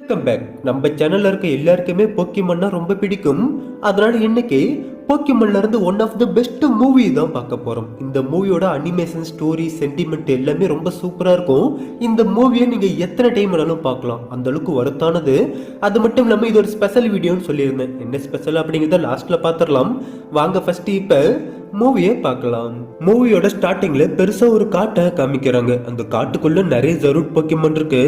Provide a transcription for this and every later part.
Welcome back. நம்ம சேனல்ல இருக்க எல்லாருக்குமே போக்கிமான்னா ரொம்ப பிடிக்கும். அதனால இன்னைக்கு போக்கிமான்ல இருந்து one of the best movie தான் பார்க்க போறோம். இந்த மூவியோட அனிமேஷன், ஸ்டோரி, சென்டிமெண்ட் எல்லாமே ரொம்ப சூப்பரா இருக்கும். இந்த மூவியை நீங்க எத்தனை டைம் வேணாலும் பார்க்கலாம், அந்த அளவுக்கு வருத்தானது. அது மட்டும் இல்லாம இது ஒரு ஸ்பெஷல் வீடியோன்னு சொல்லியிருந்தேன். என்ன ஸ்பெஷல் அப்படிங்கிறத லாஸ்ட்ல பார்த்துடலாம். வாங்க ஃபர்ஸ்ட் இப்ப மூவியை பார்க்கலாம். மூவியோட ஸ்டார்டிங்ல பெருசா ஒரு காட்டை காமிக்கிறாங்க. அந்த காட்டுக்குள்ள நிறைய ஜரூட் போக்கிமான் இருக்கு.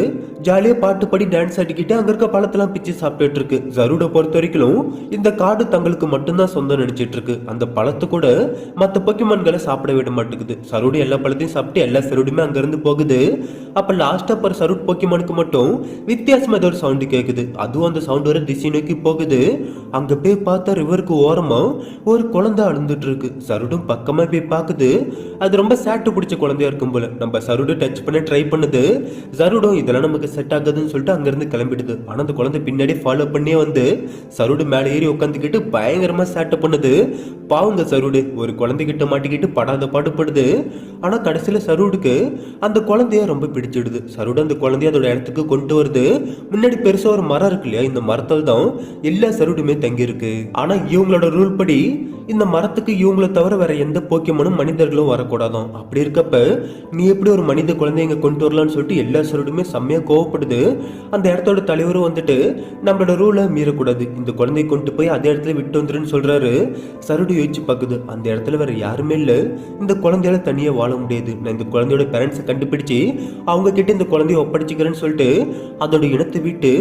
ஜாலியா பாட்டு பாடி டான்ஸ் ஆடிக்கிட்டு அங்க இருக்க பழத்தெல்லாம் பிச்சு சாப்பிட்டுட்டு இருக்கு. ஜரூட பொறுத்த வரைக்கும் இந்த காடு தங்களுக்கு மட்டும்தான் சொந்தம் நினைச்சிட்டு இருக்கு. அந்த பழத்தை கூட மற்ற போக்கிமான்களை சாப்பிட விட மாட்டேங்குது. சருடு எல்லா பழத்தையும் சாப்பிட்டு எல்லா சருடுமே அங்க இருந்து போகுது. அப்ப லாஸ்டா ஒரு சருட் போக்கிமானுக்கு மட்டும் வித்தியாசமா ஏதோ ஒரு சவுண்டு கேக்குது. அதுவும் அந்த சவுண்ட் வர திசை நோக்கி போகுது. அங்க போய் பார்த்தா ரிவருக்கு ஓரமா ஒரு குழந்தை அழுந்துட்டு இருக்கு. சருடும் பக்கமா போய் பாக்குது. அது ரொம்ப சேட்டு பிடிச்ச குழந்தையா இருக்கும் போல. நம்ம சருடு டச் பண்ண ட்ரை பண்ணுது. சருடும் இதெல்லாம் நமக்கு செட் ஆகுதுன்னு சொல்லிட்டு அங்கிருந்து கிளம்பிடுது. ஆனா அந்த குழந்தை பின்னாடி ஃபாலோ பண்ணி வந்து சருடு மேலே ஏறி உட்காந்துக்கிட்டு பயங்கரமா சேட்டை பண்ணுது. பாவுங்க சருடு ஒரு குழந்தைகிட்ட மாட்டிக்கிட்டு படாத பாடுபடுது. ஆனா கடைசியில சருடுக்கு அந்த குழந்தைய ரொம்ப பிடிச்சிடுது. சருடு அந்த குழந்தைய அதோட இடத்துக்கு கொண்டு வருது. முன்னாடி பெருசா ஒரு மரம் இருக்கு இல்லையா, இந்த மரத்தில் தான் எல்லா சருடுமே தங்கி இருக்கு. ஆனா இவங்களோட ரூல் படி இந்த மரத்துக்கு இவங்களை தவிர வேற எந்த போக்கியமனும் மனிதர்களும் வரக்கூடாதான். அப்படி இருக்கப்ப நீ எப்படி ஒரு மனித குழந்தை இங்க கொண்டு வரலாம்னு சொல்லிட்டு எல்லா சருடுமே செம்மையா கோவப்படுது. அந்த இடத்தோட தலைவரும் வந்துட்டு நம்மளோட ரூலை மீறக்கூடாது, இந்த குழந்தைய கொண்டு போய் அதே இடத்துல விட்டு வந்துருன்னு சொல்றாரு. சருடு யோசிச்சு பாக்குது. அந்த இடத்துல வேற யாருமே இல்ல, இந்த குழந்தையால தனியா வாழ முடியாது. நான் இந்த குழந்தையோட பேரண்ட்ஸை கண்டுபிடிச்சு அவங்க கிட்ட இந்த குழந்தைய ஒப்படைச்சுக்கிறேன்னு சொல்லிட்டு அதோட இனத்தை விட்டு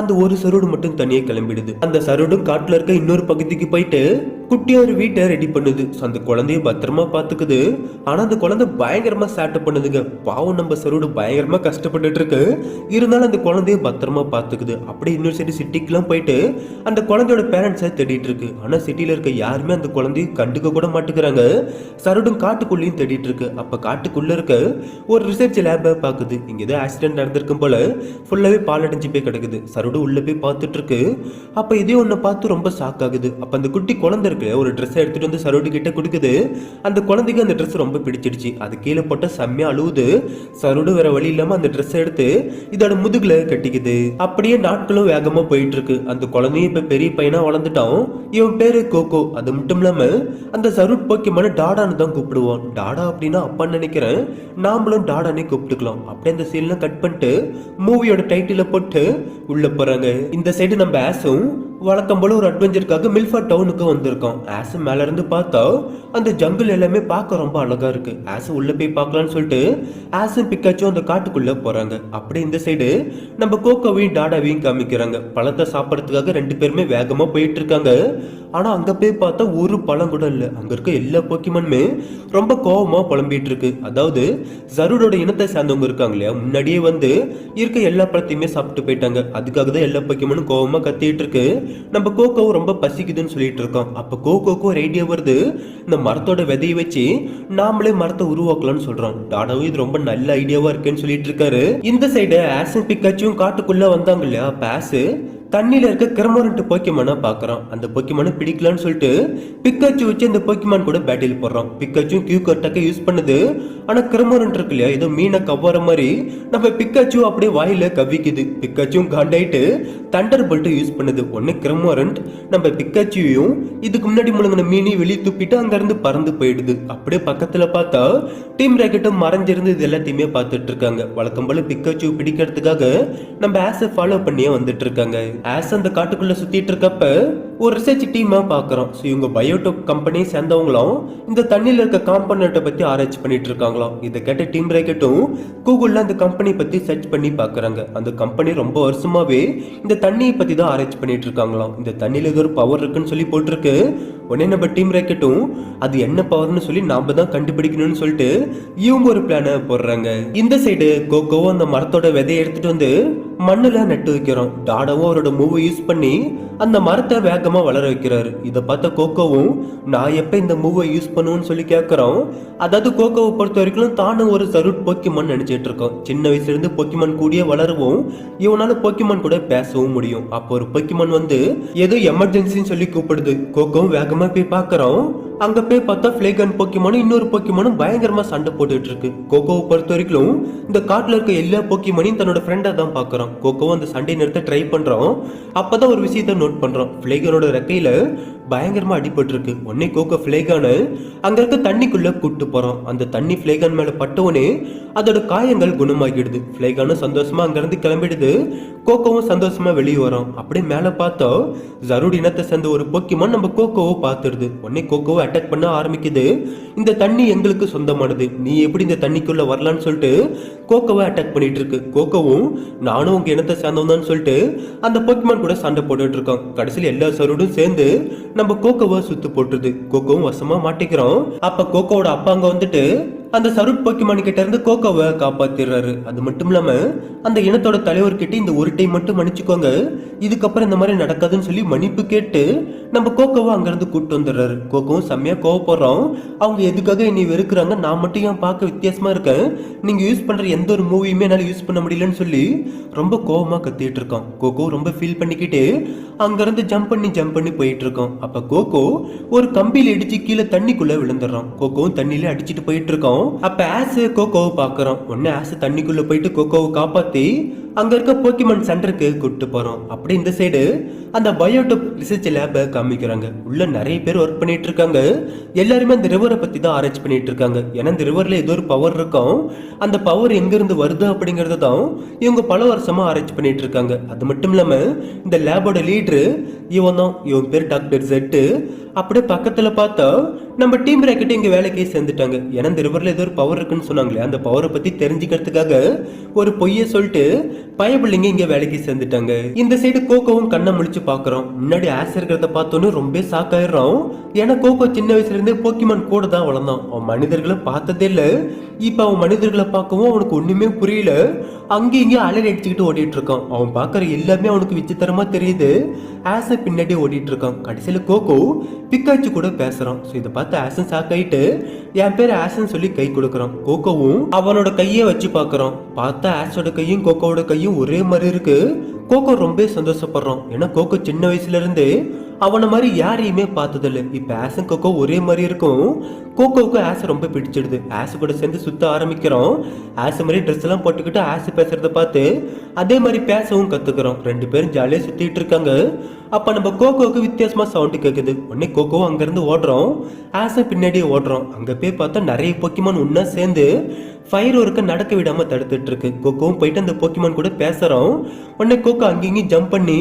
அந்த ஒரு சருடு மட்டும் தனியா கிளம்பிடுது. அந்த சருடும் காட்டுல இருக்க இன்னொரு பகுதிக்கு போயிட்டு குட்டியா ஒரு வீட்டை ரெடி பண்ணுது. அந்த குழந்தைய பத்திரமா பாத்துக்குது. ஆனா அந்த குழந்தை பயங்கரமா சேட்டை பண்ணுதுங்க. பாவம் நம்ம சருடு பயங்கரமா கஷ்டப்பட்டுட்டு இருக்கு. இருந்தாலும் அந்த குழந்தைய பத்திரமா பாத்துக்குது. அப்படியே இன்னொரு சைடு சிட்டிக்குலாம் போயிட்டு அந்த குழந்தையோட பேரண்ட்ஸை தேடிட்டு இருக்கு. ஆனா சிட்டில இருக்க யாருமே அந்த குழந்தைய கண்டுக்க கூட மாட்டுக்கிறாங்க. சருடும் காட்டுக்குள்ளேயும் தேடிட்டு இருக்கு. அப்ப காட்டுக்குள்ள இருக்க ஒரு ரிசர்ச் லேபை பாக்குது. இங்க ஏதோ ஆக்சிடென்ட் நடந்திருக்கும் போல ஃபுல்லாவே பால் அடைஞ்சு போய் கிடக்குது. சருடு உள்ள போய் பார்த்துட்டு இருக்கு. அப்ப இதே ஒன்ன பார்த்து ரொம்ப ஷாக் ஆகுது. அப்ப அந்த குட்டி குழந்தை இருக்கு ஒரு ட்ரெஸ் எடுத்துட்டு வந்து சருடு கிட்ட கொடுக்குது. அந்த குழந்தைக்கு அந்த ட்ரெஸ் ரொம்ப பிடிச்சிடுச்சு. அது கீழே போட்ட செம்மையா அழுவுது. சருடு வேற வழி இல்லாம அந்த ட்ரெஸ் எடுத்து இதோட முதுகுல கட்டிக்குது. அப்படியே நாட்களும் வேகமா போயிட்டு இருக்கு. அந்த குழந்தையும் இப்ப பெரிய பையனா வளர்ந்துட்டான். இவன் பேரு கோகோ. அது மட்டும் இல்லாம அந்த சருட் போக்கிமான டாடான்னு தான் கூப்பிடுவான். டாடா அப்படின்னா அப்பான்னு நினைக்கிறேன். நாமளும் டாடானே கூப்பிட்டுக்கலாம். அப்படியே அந்த சீன்லாம் கட் பண்ணிட்டு மூவியோட டைட்டில போட்டு உள்ள போறாங்க. இந்த சைடு நம்ம ஆஸும் வழக்கம் போல ஒரு அட்வென்ச்சருக்காக மில்ஃபா டவுனுக்கு வந்திருக்கோம். ஆஸ் மேல இருந்து பார்த்தா அந்த ஜங்கிள் எல்லாமே பார்க்க ரொம்ப அழகா இருக்கு. ஆஸ் உள்ள போய் பார்க்கலாம்னு சொல்லிட்டு ஆஸும் பிக்காச்சும் அந்த காட்டுக்குள்ள போறாங்க. அப்படி இந்த சைடு நம்ம கோகோவையும் டாடாவையும் காமிக்கிறாங்க. பழத்தை சாப்பிடறதுக்காக ரெண்டு பேருமே வேகமா போயிட்டு இருக்காங்க. ஆனா அங்க போய் பார்த்தா ஒரு பழம் கூட இல்ல. அங்க இருக்க எல்லா போக்கிமானுமே ரொம்ப கோவமா புலம்பிட்டு இருக்கு. அதாவது ஜருடோட இனத்தை சேர்ந்தவங்க இருக்காங்க இல்லையா, முன்னாடியே வந்து இருக்க எல்லா பழத்தையுமே சாப்பிட்டு போயிட்டாங்க. அதுக்காக தான் எல்லா போக்கிமானும் கோவமா கத்திட்டு இருக்கு. நம்ம கோகோ ரொம்ப பசிக்குதுன்னு சொல்லிட்டு இருக்கோம். அப்ப கோகோக்கு ஒரு ஐடியா வருது. இந்த மரத்தோட விதையை வச்சு நாமளே மரத்தை உருவாக்கலாம்னு சொல்றோம். டாடாவும் இது ரொம்ப நல்ல ஐடியாவா இருக்குன்னு சொல்லிட்டு இருக்காரு. இந்த சைடு ஆஸும் பிக்காச்சும் காட்டுக்குள்ள வந்தாங்க இல்லையா, பாஸ் தண்ணியில இருக்க கிரமோரண்ட் போக்கிமானா பாக்குறான். அந்த போக்கிமான பிடிக்கலான்னு சொல்லிட்டு பிக்காச்சு வச்சு அந்த போக்கிமான் கூட பேட்டில் போடுறான். பிக்காச்சும் கியூ கட்டாக்க யூஸ் பண்ணுது. ஆனா கிரமோரண்ட் இருக்கு இல்லையா, ஏதோ மீனை கவ்வாற மாதிரி நம்ம பிக்காச்சு அப்படியே வாயில கவ்விக்குது. பிக்காச்சும் காண்டாயிட்டு தண்டர் போல்ட் யூஸ் பண்ணுது. ஒன்னு கிரமோரண்ட் நம்ம பிக்காச்சியும் இதுக்கு முன்னாடி முழுங்கின மீனையும் வெளியே துப்பிட்டு அங்க இருந்து பறந்து போயிடுது. அப்படியே பக்கத்துல பார்த்தா டீம் ராக்கெட்டும் மறைஞ்சிருந்து இது எல்லாத்தையுமே பார்த்துட்டு இருக்காங்க. வழக்கம் போல பிக்காச்சு பிடிக்கிறதுக்காக நம்ம ஆஸை ஃபாலோ பண்ணியே வந்துட்டு இருக்காங்க. ஆஸ் அந்த காட்டுக்குள்ள சுத்திட்டு இருக்கப்ப ஒரு ரிசர்ச் டீமா பாக்குறோம். இவங்க பயோடெக் கம்பெனியை சேர்ந்தவங்களும் இந்த தண்ணியில இருக்க காம்பனண்ட்டை பத்தி ஆராய்ச்சி பண்ணிட்டு இருக்காங்களாம். இதை கேட்ட டீம் ராக்கெட்டும் கூகுள்ல அந்த கம்பெனி பத்தி சர்ச் பண்ணி பாக்குறாங்க. அந்த கம்பெனி ரொம்ப வருஷமாவே இந்த தண்ணியை பத்தி தான் ஆராய்ச்சி பண்ணிட்டு இருக்காங்களாம். இந்த தண்ணியில ஏதோ ஒரு பவர் இருக்குன்னு சொல்லி போட்டிருக்கு. உடனே நம்ம டீம் ராக்கெட்டும் அது என்ன பவர்னு சொல்லி நாம தான் கண்டுபிடிக்கணும்னு சொல்லிட்டு இவங்க ஒரு பிளான போடுறாங்க. இந்த சைடு கோகோவும் அந்த மரத்தோட விதையை எடுத்துட்டு வந்து மண்ணுல நட்டு வைக்கிறோம். டாடாவும் அவரோட மூவை யூஸ் பண்ணி அந்த மரத்தை வேகமா வளர வைக்கிறாரு. இதை பார்த்த கோகோவும் நான் எப்ப இந்த மூவை யூஸ் பண்ணுவேன்னு சொல்லி கேட்கறோம். அதாவது கோகோவை பொறுத்த வரைக்கும் தானும் ஒரு சருட் போக்கிமான் நினைச்சிட்டு இருக்கோம். சின்ன வயசுல இருந்து போக்கிமான் கூடிய வளரவும் இவனால போக்கிமான் கூட பேசவும் முடியும். அப்போ ஒரு போக்கிமான் வந்து ஏதோ எமர்ஜென்சின்னு சொல்லி கூப்பிடுது. கோகோவும் வேகமா போய் பாக்குறோம். அங்க போய் பார்த்தா பிளேகன் போக்கிமானும் இன்னொரு போக்கிமானும் பயங்கரமா சண்டை போட்டுட்டு இருக்கு. கோகோவை பொறுத்த வரைக்கும் இந்த காட்டுல இருக்க எல்லா போக்கிமானையும் தன்னோட ஃப்ரெண்டா தான் பாக்குறான். கோகோ அந்த சண்டை நிறுத்த ட்ரை பண்றான். அப்பதான் ஒரு விஷயத்த நோட் பண்றான். பிளேகனோட ரெக்கையில பயங்கரமா அடிபட்டு இருக்கு. உடனே கோகோ பிளேகான அங்க இருக்க தண்ணிக்குள்ள கூட்டு போறான். அந்த தண்ணி பிளேகான் மேல பட்டவனே அதோட காயங்கள் குணமாகிடுது. பிளேகானும் சந்தோஷமா அங்க இருந்து கிளம்பிடுது. கோகோவும் சந்தோஷமா வெளியே வரும். அப்படியே மேல பார்த்தா ஜருட் இனத்தை சேர்ந்த ஒரு போக்கிமான் நம்ம கோகோவை பார்த்துடுது. உடனே கோகோவை அட்டாக் பண்ண ஆரம்பிக்குது. இந்த தண்ணி எங்களுக்கு சொந்தமானது, நீ எப்படி இந்த தண்ணிக்குள்ள வரலான்னு சொல்லிட்டு கோகோவை அட்டாக் பண்ணிட்டு இருக்கு. கோகோவும் நானும் உங்க இனத்தை சேர்ந்தவன் சொல்லிட்டு அந்த போக்கிமான் கூட சண்டை போட்டுட்டு இருக்கான். கடைசியில் எல்லா சருடும் சேர்ந்து நம்ம கோகோவை சுத்து போட்டுருது. கோகோவும் வசமா மாட்டிக்கிறோம். அப்ப கோகோவோட அப்பா அங்க வந்துட்டு அந்த சருட் போக்கிமான் கிட்ட இருந்து கோகோவை காப்பாத்திடுறாரு. அது மட்டும் இல்லாம அந்த இனத்தோட தலைவர்கிட்ட இந்த ஒரு டைம் மட்டும் மன்னிச்சுக்கோங்க, இதுக்கப்புறம் இந்த மாதிரி நடக்காதுன்னு சொல்லி மன்னிப்பு கேட்டு நம்ம கோகோவை அங்கிருந்து கூப்பிட்டு வந்துடுறாரு. கோகோவும் செம்மையா கோவப்படுறோம். அவங்க எதுக்காக என்னை வெறுக்கிறாங்க, நான் மட்டும் ஏன் பார்க்க வித்தியாசமா இருக்கேன், நீங்க யூஸ் பண்ற எந்த ஒரு மூவியுமே என்னால யூஸ் பண்ண முடியலன்னு சொல்லி ரொம்ப கோவமா கத்திட்டு இருக்கான். கோகோ ரொம்ப ஃபீல் பண்ணிக்கிட்டு அங்கிருந்து ஜம்ப் பண்ணி போயிட்டு இருக்கோம். அப்ப கோகோ ஒரு கம்பியில இடிச்சு கீழே தண்ணிக்குள்ள விழுந்துடுறான். கோகோவும் தண்ணியில அடிச்சுட்டு போயிட்டு இருக்கோம். அப்ப ஆஸ் கோகோவை பாக்குறோம். உடனே ஆஸ் தண்ணிக்குள்ள போயிட்டு கோகோவை காப்பாத்தி அங்க இருக்க போக்கிமான் சென்டருக்கு கூப்பிட்டு போறோம். அப்படி இந்த சைடு அந்த பயோடெக் ரிசர்ச் லேபை காமிக்கிறாங்க. உள்ள நிறைய பேர் ஒர்க் பண்ணிட்டு இருக்காங்க. எல்லாருமே அந்த ரிவரை பத்தி தான் ஆராய்ச்சி பண்ணிட்டு இருக்காங்க. ஏன்னா இந்த ரிவர்ல ஏதோ ஒரு பவர் இருக்கும். அந்த பவர் எங்க இருந்து வருது அப்படிங்கறத தான் இவங்க பல வருஷமா ஆராய்ச்சி பண்ணிட்டு இருக்காங்க. அது மட்டும் இல்லாம இந்த லேபோட லீடரு இவன் தான். இவன் பேர் டாக்டர் ஜெட்டு. அப்படியே பக்கத்துல பார்த்தா நம்ம டீம் ராக்கெட் இங்க வேலைக்கு சேர்ந்துட்டாங்க. ஏன்னா இந்த ரிவர்ல ஏதோ ஒரு பவர் இருக்குன்னு சொன்னாங்களே, அந்த பவரை பத்தி தெரிஞ்சுக்கிறதுக்காக ஒரு பொய்ய சொல்லிட்டு பயபிள்ளைங்க இங்க வேலைக்கு சேர்ந்துட்டாங்க. இந்த சைடு கோகோவும் கண்ணை முழிச்சு பாக்குறோம். முன்னாடி ஆஸ் இருக்கிறத பார்த்தோன்னு ரொம்ப ஷாக் ஆயிடுறோம். ஏன்னா கோகோ சின்ன வயசுல இருந்தே போக்கிமான் கூட தான் வளர்ந்தான். அவன் மனிதர்களை பார்த்ததே இல்ல. இப்ப அவன் மனிதர்களை பார்க்கவும் அவனுக்கு ஒண்ணுமே புரியல. அங்கே இங்கே அலறி அடிச்சுக்கிட்டு ஓடிட்டு இருக்கான். அவன் பாக்குற எல்லாமே அவனுக்கு விசித்திரமா தெரியுது. ஆச பின்னாடி ஓடிட்டு இருக்கான். கடைசியில கோகோ பிக்காச்சு கூட பேசுறான். இதை பார்த்து ஆசன் ஷாக் ஆயிட்டு என் பேர் ஆசன் சொல்லி கை கொடுக்கறான். கோகோவும் அவனோட கையை வச்சு பாக்குறான். பார்த்தா ஆஸோட கையும் கோகோவோட கையும் ஒரே மாதிரி இருக்கு. கோகோ ரொம்ப சந்தோஷப்படுறான். ஏன்னா கோகோ சின்ன வயசுல இருந்து அவனை மாதிரி யாரையுமே பார்த்ததில்ல. இப்ப ஆஸும் கோகோ ஒரே மாதிரி இருக்கும். கோகோவுக்கு ஆஸ் ரொம்ப பிடிச்சிடுது. ஆஸ் கூட சேர்ந்து சுத்த ஆரம்பிக்கிறோம். ஆஸ் மாதிரி ட்ரெஸ் எல்லாம் போட்டுக்கிட்டு ஆஸ் பேசுறத பார்த்து அதே மாதிரி பேசவும் கத்துக்கிறோம். ரெண்டு பேரும் ஜாலியா சுத்திட்டு இருக்காங்க. அப்ப நம்ம கோகோவுக்கு வித்தியாசமா சவுண்ட் கேக்குது. உடனே கோகோவும் அங்கிருந்து ஓடுறோம். ஆஸை பின்னாடியே ஓடுறோம். அங்க போய் பார்த்தா நிறைய போக்கிமான் ஒன்னா சேர்ந்து ஃபயர் ஒர்க்க நடக்க விடாம தடுத்துட்டு இருக்கு. கோகோவும் போயிட்டு அந்த போக்கிமான் கூட பேசுறோம். உடனே கோகோ அங்கேயும் ஜம்ப் பண்ணி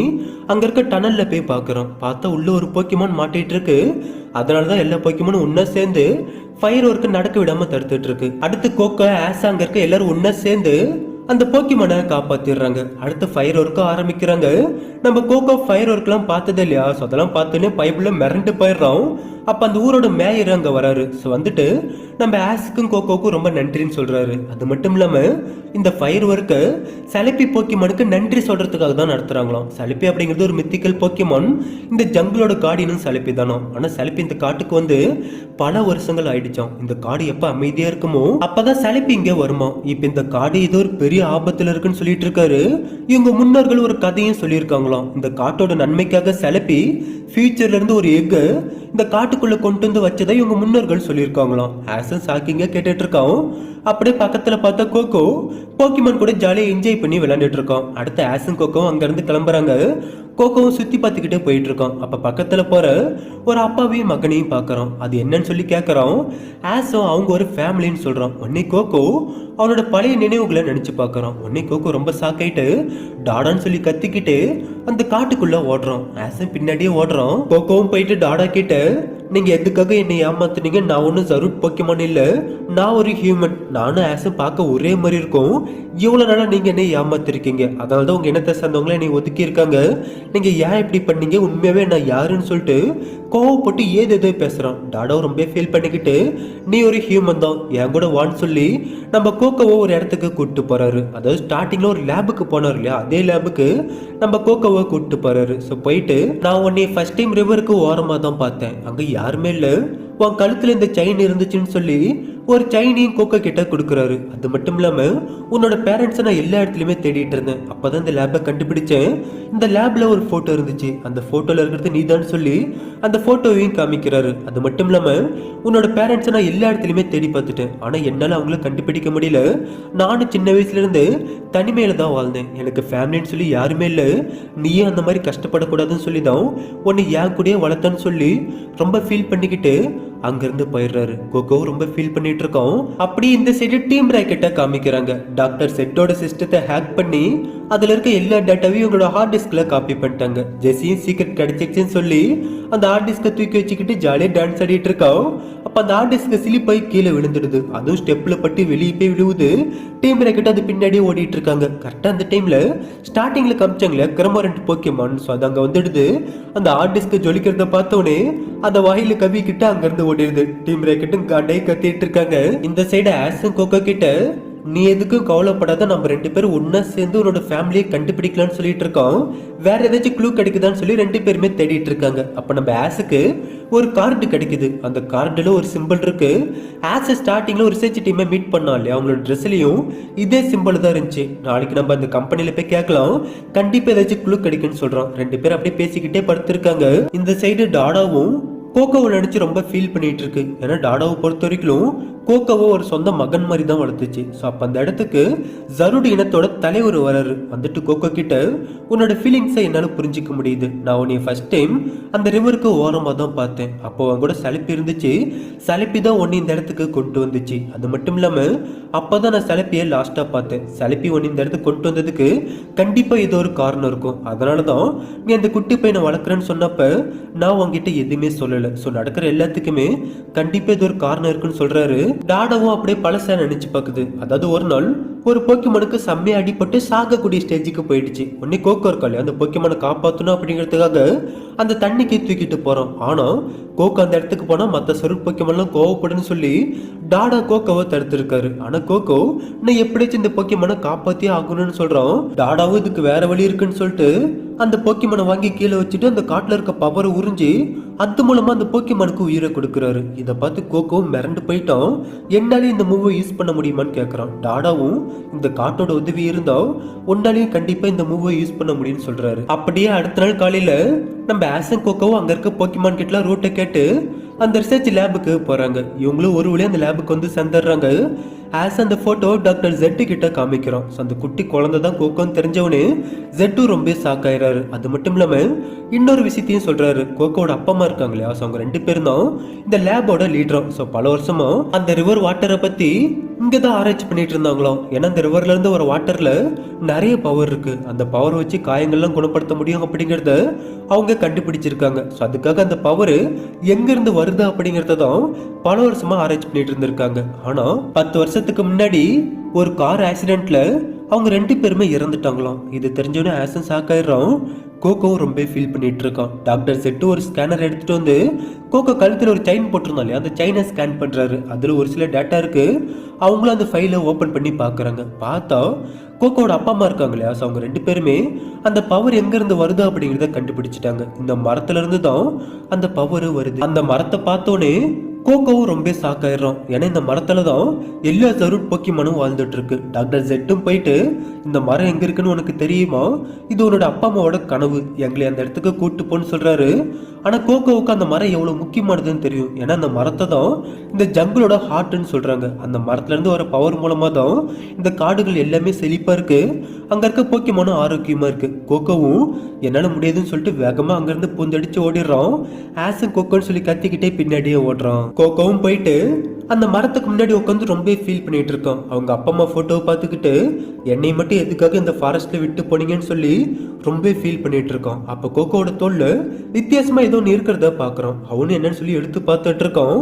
அங்க இருக்க டனல்ல போய் பாக்குறோம். பார்த்தா உள்ள ஒரு போக்கிமான் மாட்டிட்டு இருக்கு. அதனாலதான் எல்லா போக்கிமானும் ஒன்னா சேர்ந்து ஃபயர் ஒர்க்க நடக்க விடாம தடுத்துட்டு இருக்கு. அடுத்து கோகோ ஆஸ் அங்க இருக்க எல்லாரும் ஒன்னா சேர்ந்து அந்த போக்கிமானை காப்பாத்திடுறாங்க. அடுத்து ஃபயர் ஒர்க்க ஆரம்பிக்கிறாங்க. நம்ம கோகோ ஃபயர் ஒர்க் எல்லாம் பார்த்ததே இல்லையா, அதெல்லாம் பார்த்தோன்னே பைப்ல மிரண்டு போயிடுறோம். அப்ப அந்த ஊரோட மேயர் அங்க வராரு. வந்துட்டு நம்ம ஆஸுக்கும் கோகோக்கும் ரொம்ப நன்றின்னு சொல்றாரு. அது மட்டும் இல்லாம இந்த ஃபயர் ஒர்க்க சலிப்பி போக்கிமானுக்கு நன்றி சொல்றதுக்காக தான் நடத்துறாங்களாம். சலிப்பி அப்படிங்கிறது ஒரு மித்திக்கல் போக்கிமான். இந்த ஜங்கிளோட காடினும் சலிப்பி தானோ. ஆனா சலிப்பி இந்த காட்டுக்கு வந்து பல வருஷங்கள் ஆயிடுச்சாம். இந்த காடு எப்ப அமைதியா இருக்குமோ அப்பதான் சலிப்பி இங்க வருமா. இப்ப இந்த காடு ஏதோ ஒரு பெரிய ஆபத்துல இருக்குன்னு சொல்லிட்டு இருக்காரு. இவங்க முன்னோர்கள் ஒரு கதையும் சொல்லியிருக்காங்களாம். இந்த காட்டோட நன்மைக்காக சலிப்பி ஃபியூச்சர்ல இருந்து ஒரு எக்க இந்த காட்டுக்குள்ள கொண்டு வந்து வச்சதை இவங்க முன்னோர்கள் சொல்லியிருக்காங்களாம். ஆசன் ஷாக்கிங்கா கேட்டுட்டு இருக்கான். அப்படியே பக்கத்துல பார்த்தா கோகோ போக்கிமான் கூட ஜாலியா என்ஜாய் பண்ணி விளையாண்டுட்டு இருக்கான். அடுத்து ஆசன் கோகோவும் அங்க இருந்து கிளம்புறாங்க. கோகோவும் சுத்தி பார்த்துக்கிட்டே போயிட்டு இருக்கான். அப்ப பக்கத்துல போற ஒரு அப்பாவையும் மகனையும் பாக்குறான். அது என்னன்னு சொல்லி கேட்கறான். ஆஸும் அவங்க ஒரு ஃபேமிலின்னு சொல்றான். உடனே கோகோ அவனோட பழைய நினைவுகளை நினைச்சு பாக்குறான். உடனே கோகோ ரொம்ப ஷாக் ஆயிட்டு டாடான்னு சொல்லி கத்திக்கிட்டு அந்த காட்டுக்குள்ள ஓடுறான். ஆஸும் பின்னாடியே ஓடுறான். கோகோவும் போயிட்டு டாடா கிட்ட நீங்க எதுக்காக என்னை ஏமாத்துனீங்க, நான் ஒன்னும் ஜரூட் போக்கிமான் இல்ல, நான் ஒரு ஹியூமன், நானும் ஆஸும் பார்க்க ஒரே மாதிரி இருக்கும், இவ்வளவு நாளா நீங்க என்னை ஏமாத்திருக்கீங்க, அதனாலதான் உங்க இனத்தை சேர்ந்தவங்கள என்னை ஒதுக்கி இருக்காங்க, நீங்க ஏன் இப்படி பண்ணீங்க, உண்மையாவே நான் யாருன்னு சொல்லிட்டு கோவப்பட்டு ஏதேதோ பேசுறான். டாடாவும் ரொம்ப ஃபீல் பண்ணிக்கிட்டு நீ ஒரு ஹியூமன் தான், என் கூட வான்னு சொல்லி நம்ம கோகோவை ஒரு இடத்துக்கு கூப்பிட்டு போறாரு. அதாவது ஸ்டார்டிங்ல ஒரு லேபுக்கு போனார் இல்லையா, அதே லேபுக்கு நம்ம கோகோவை கூப்பிட்டு போறாரு. ஸோ போயிட்டு நான் உன்னை ஃபர்ஸ்ட் டைம் ரிவருக்கு ஓரமா தான் பார்த்தேன், அங்க யாருமே இல்லை, உன் கழுத்துல இந்த செயின் இருந்துச்சுன்னு சொல்லி ஒரு செயினையும் கோகோ கிட்ட கொடுக்குறாரு. அது மட்டும் இல்லாம உன்னோட பேரண்ட்ஸை நான் எல்லா இடத்துலயுமே தேடிட்டு இருந்தேன், அப்பதான் இந்த லேபை கண்டுபிடிச்சேன். இந்த லேப்ல ஒரு போட்டோ இருந்துச்சு, அந்த போட்டோல இருக்கிறது நீதான் சொல்லி அந்த போட்டோவையும் காமிக்கிறாரு. அது மட்டும் இல்லாம உன்னோட பேரண்ட்ஸை நான் எல்லா இடத்துலயுமே தேடி பார்த்துட்டேன், ஆனா என்னால அவங்கள கண்டுபிடிக்க முடியல. நானும் சின்ன வயசுல இருந்து தனிமையில தான் வாழ்ந்தேன், எனக்கு ஃபேமிலின்னு சொல்லி யாருமே இல்லை, நீயும் அந்த மாதிரி கஷ்டப்படக்கூடாதுன்னு சொல்லி தான் உன்னை என் கூடயே வளர்த்தன்னு சொல்லி ரொம்ப ஃபீல் பண்ணிக்கிட்டு அங்கிருந்து போயிடுறாரு. கோகோ ரொம்ப ஃபீல் பண்ணிட்டு இருக்கோம். அப்படி இந்த சைடு டீம் ராக்கெட்டை காமிக்கிறாங்க. டாக்டர் செட்டோட சிஸ்டத்தை ஹேக் பண்ணி அதுல இருக்க எல்லா டேட்டாவையும் உங்களோட ஹார்ட் டிஸ்க்ல காப்பி பண்ணிட்டாங்க. ஜெஸியும் சீக்ரெட் கிடைச்சிச்சுன்னு சொல்லி அந்த ஹார்ட் டிஸ்கை தூக்கி வச்சுக்கிட்டு ஜாலியா டான்ஸ் ஆடிட்டு இருக்கோம். அப்ப அந்த ஹார்ட் டிஸ்க் ஸ்லிப் ஆகி கீழே விழுந்துடுது, அதுவும் ஸ்டெப்ல பட்டு வெளியே போய் விழுவுது. டீம் ராக்கெட் அது பின்னாடியே ஓடிட்டு இருக்காங்க. கரெக்டா அந்த டைம்ல ஸ்டார்டிங்ல காமிச்சாங்களே கிரமரண்ட் போக்கிமான், ஸோ அது அங்க வந்துடுது. அந்த ஹார்ட் டிஸ்க் ஜொலிக்கிறத பார்த்தோன்னே அந்த வாயில கவிக்கிட்டு அங்கிருந்து ஓடிடுது. டீம் ராக்கெட்டும் காண்டே கத்திட்டு இருக்காங்க. இந்த சைடு ஆஸும் கோகோ கிட்ட நீ எதுக்கும் கவலைப்படாத, நம்ம 2 பேரும் ஒன்னா சேர்ந்து உன்னோட ஃபேமிலியை கண்டுபிடிக்கலாம்னு சொல்லிட்டு இருக்கோம், வேற ஏதாச்சும் க்ளூ கிடைக்குதான்னு சொல்லி 2 பேருமே தேடிட்டு இருக்காங்க. அப்ப நம்ம ஆஸுக்கு ஒரு கார்டு கிடைக்குது. அந்த கார்டுல ஒரு சிம்பிள் இருக்கு. ஆஸ் ஸ்டார்டிங்ல ஒரு ரிசர்ச் டீமை மீட் பண்ணோம் இல்லையா, அவங்களோட ட்ரெஸ்லயும் இதே சிம்பிள் தான் இருந்துச்சு. நாளைக்கு நம்ம அந்த கம்பெனில போய் கேட்கலாம், கண்டிப்பா ஏதாச்சும் க்ளூ கிடைக்குன்னு சொல்றோம். 2 பேரும் அப்படியே பேசிக்கிட்டே படுத்திருக்காங்க. இந்த சைடு டாடாவும் கோகோவை நினைச்சு ரொம்ப ஃபீல் பண்ணிட்டு இருக்கு. ஏன்னா டாடாவை பொறுத்த வரைக்கும் கோகோவை ஒரு சொந்த மகன் மாதிரி தான் வளர்த்துச்சு. ஸோ அப்போ அந்த இடத்துக்கு ஜருடு இனத்தோட தலைவர் வராரு. வந்துட்டு கோகோ கிட்ட உன்னோட ஃபீலிங்ஸை என்னால் புரிஞ்சிக்க முடியுது, நான் உன்னை ஃபர்ஸ்ட் டைம் அந்த ரிவருக்கு ஓரமாக தான் பார்த்தேன், அப்போ அவன் கூட சலிப்பி இருந்துச்சு, சலிப்பி தான் உன்னை இந்த இடத்துக்கு கொண்டு வந்துச்சு. அது மட்டும் இல்லாமல் அப்போ தான் நான் சலிப்பியை லாஸ்ட்டாக பார்த்தேன், சலிப்பி உன்னை இந்த இடத்துக்கு கொண்டு வந்ததுக்கு கண்டிப்பாக ஏதோ ஒரு காரணம் இருக்கும், அதனால தான் நீ அந்த குட்டி பையனை வளர்க்குறேன்னு சொன்னப்ப நான் உங்ககிட்ட எதுவுமே சொல்லலை. ஸோ நடக்கிற எல்லாத்துக்குமே கண்டிப்பாக ஏதோ ஒரு காரணம் இருக்குன்னு சொல்கிறாரு. டாடாவும் அப்படியே பழசா நினைச்சு பாக்குது. அதாவது ஒரு நாள் ஒரு போக்கிமானுக்கு செம்மையா அடிபட்டு சாகக்கூடிய ஸ்டேஜுக்கு போயிடுச்சு. உடனே கோகோ இருக்காளே அந்த போக்கிமானை காப்பாற்றணும் அப்படிங்கிறதுக்காக அந்த தண்ணிக்கு தூக்கிட்டு போறோம். ஆனா கோகோ அந்த இடத்துக்கு போனா மற்ற சரு போக்கிமான்லாம் கோவப்படுன்னு சொல்லி டாடா கோகோவை தடுத்திருக்காரு. ஆனா கோகோ நான் எப்படியாச்சும் இந்த போக்கிமானை காப்பாத்தியே ஆகணும்னு சொல்றான். டாடாவும் இதுக்கு வேற வழி இருக்குன்னு சொல்லிட்டு அந்த போக்கிமானை வாங்கி கீழே வச்சுட்டு அந்த காட்டுல இருக்க பவரை உறிஞ்சி அது மூலமா அந்த போக்கிமானுக்கு உயிரை கொடுக்குறாரு. இதை பார்த்து கோகோ மிரண்டு போயிட்டான். என்னாலே இந்த மூவை யூஸ் பண்ண முடியுமான்னு கேட்கறான். டாடாவும் இந்த காட்டோட உதவி இருந்தா உன்னாலையும் கண்டிப்பா இந்த மூவை யூஸ் பண்ண முடியும்னு சொல்றாரு. அப்படியே அடுத்த நாள் காலையில நம்ம ஆசன் கோகோவும் அங்க இருக்க போக்கிமான் கிட்ட ரூட்டை கேட்டு அந்த ரிசர்ச் லேபுக்கு போறாங்க. இவங்களும் ஒரு வழியா அந்த லேபுக்கு வந்து சேர்ந்துடுறாங்க. ஆஸ் அந்த போட்டோ டாக்டர் ஜெட்டு கிட்ட காமிக்கிறோம். அந்த குட்டி குழந்தை தான் கோகோன்னு தெரிஞ்சவனு ஜெட்டும் ரொம்ப சாக்காயிராரு. அது மட்டும் இல்லாம இன்னொரு விஷயத்தையும் சொல்றாரு. கோகோட அப்பா அம்மா இருக்காங்க இல்லையா, அவங்க 2 பேரும் தான் இந்த லேபோட லீடரும். ஸோ பல வருஷமா அந்த ரிவர் வாட்டரை பத்தி இங்கதான் ஆராய்ச்சி பண்ணிட்டு இருந்தாங்களாம். ஏன்னா இந்த ரிவர்ல இருந்து ஒரு வாட்டர்ல நிறைய பவர் இருக்கு, அந்த பவர் வச்சு காயங்கள்லாம் குணப்படுத்த முடியும் அப்படிங்கறத அவங்க கண்டுபிடிச்சிருக்காங்க. ஸோ அதுக்காக அந்த பவர் எங்க இருந்து வருது அப்படிங்கறத தான் பல வருஷமா ஆராய்ச்சி பண்ணிட்டு இருந்திருக்காங்க. ஆனா 10 வருஷத்துக்கு முன்னாடி ஒரு கார் ஆக்சிடென்ட்ல அவங்க 2 பேருமே இறந்துட்டாங்களாம். இது தெரிஞ்சவனே ஆசன் சாக்காயிரம். கோகோவும் ரொம்ப ஃபீல் பண்ணிட்டு இருக்கான். டாக்டர் செட்டு ஒரு ஸ்கேனர் எடுத்துட்டு வந்து கோகோ கழுத்துல ஒரு செயின் போட்டிருந்தோம் இல்லையா, அந்த செயினை ஸ்கேன் பண்றாரு. அதுல ஒரு சில டேட்டா இருக்கு. அவங்களும் அந்த ஃபைலை ஓபன் பண்ணி பாக்குறாங்க. பார்த்தா கோகோட அப்பா அம்மா இருக்காங்க இல்லையா, அவங்க 2 பேருமே அந்த பவர் எங்க இருந்து வருது அப்படிங்கிறத கண்டுபிடிச்சிட்டாங்க. இந்த மரத்துல இருந்து தான் அந்த பவர் வருது. அந்த மரத்தை பார்த்தோன்னே கோகோவும் ரொம்ப சாக்காயிரும். ஏன்னா இந்த மரத்துல தான் எல்லா ஜரூட் போக்கிமானும் வாழ்ந்துட்டு இருக்கு. டாக்டர் ஜெட்டும் போயிட்டு இந்த மரம் எங்க இருக்குன்னு உனக்கு தெரியுமா, இது உன்னோட அப்பா அம்மாவோட கனவு, எங்களை அந்த இடத்துக்கு கூட்டு போன்னு சொல்றாரு. ஆனா கோகோவுக்கு அந்த மரம் எவ்வளவு முக்கியமானதுன்னு தெரியும். ஏன்னா அந்த மரத்தை தான் இந்த ஜங்கிளோட ஹார்ட்னு சொல்றாங்க. அந்த மரத்துல இருந்து வர பவர் மூலமா தான் இந்த காடுகள் எல்லாமே செழிப்பா இருக்கு, அங்க இருக்க போக்கிமானும் ஆரோக்கியமா இருக்கு. கோகோவும் என்னால முடியாதுன்னு சொல்லிட்டு வேகமா அங்கிருந்து பூந்தடிச்சு ஓடிடுறான். ஆசன் கோகோன்னு சொல்லி கத்திக்கிட்டே பின்னாடியே ஓடுறான். கோகோவும் போயிட்டு அந்த மரத்துக்கு முன்னாடி உட்காந்து ரொம்ப ஃபீல் பண்ணிட்டு இருக்கான். அவங்க அப்பா அம்மா போட்டோவை பார்த்துக்கிட்டு என்னை மட்டும் எதுக்காக இந்த ஃபாரஸ்ட்ல விட்டு போனீங்கன்னு சொல்லி ரொம்ப ஃபீல் பண்ணிட்டு இருக்கான். அப்ப கோகோவோட தோல்ல வித்தியாசமா ஏதோ ஒன்று இருக்கிறத பாக்குறான். அவனு என்னன்னு சொல்லி எடுத்து பார்த்துட்டு இருக்கான்.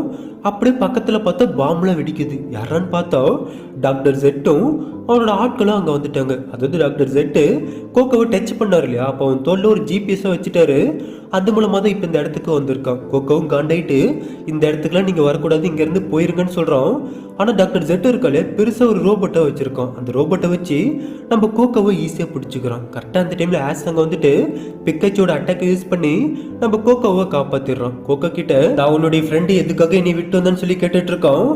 அப்படியே பக்கத்துல பார்த்தா பாம்புலாம் வெடிக்குது. யாரான்னு பார்த்தா டாக்டர் ஜெட்டும் அவனோட ஆட்களும் அங்க வந்துட்டாங்க. அதாவது டாக்டர் ஜெட்டு கோகோவை டச் பண்ணாரு இல்லையா, அப்போ அவன் தோல்ல ஒரு ஜிபிஎஸ் வச்சுட்டாரு. அது மூலமா தான் இப்ப இந்த இடத்துக்கு வந்திருக்கான். கோகோவும் காண்டாயிட்டு இந்த இடத்துக்குலாம் நீங்க வரக்கூடாது, இங்க இருந்து போயிருங்கன்னு சொல்றான். ஆனா டாக்டர் ஜெட் இருக்காலே பெருசா ஒரு ரோபோட்டை வச்சிருக்கோம். அந்த ரோபோட்டை வச்சு நம்ம கோகோவை ஈஸியா பிடிச்சிக்கிறோம். கரெக்டா அந்த டைம்ல ஆஸ் அங்க வந்துட்டு பிக்கச்சோட அட்டாக் யூஸ் பண்ணி நம்ம கோகோவை காப்பாத்திடுறோம். கோகோ கிட்ட நான் உன்னுடைய ஃப்ரெண்டு எதுக்காக என்னை விட்டு வந்தான்னு சொல்லி கேட்டுட்டு இருக்கோம்.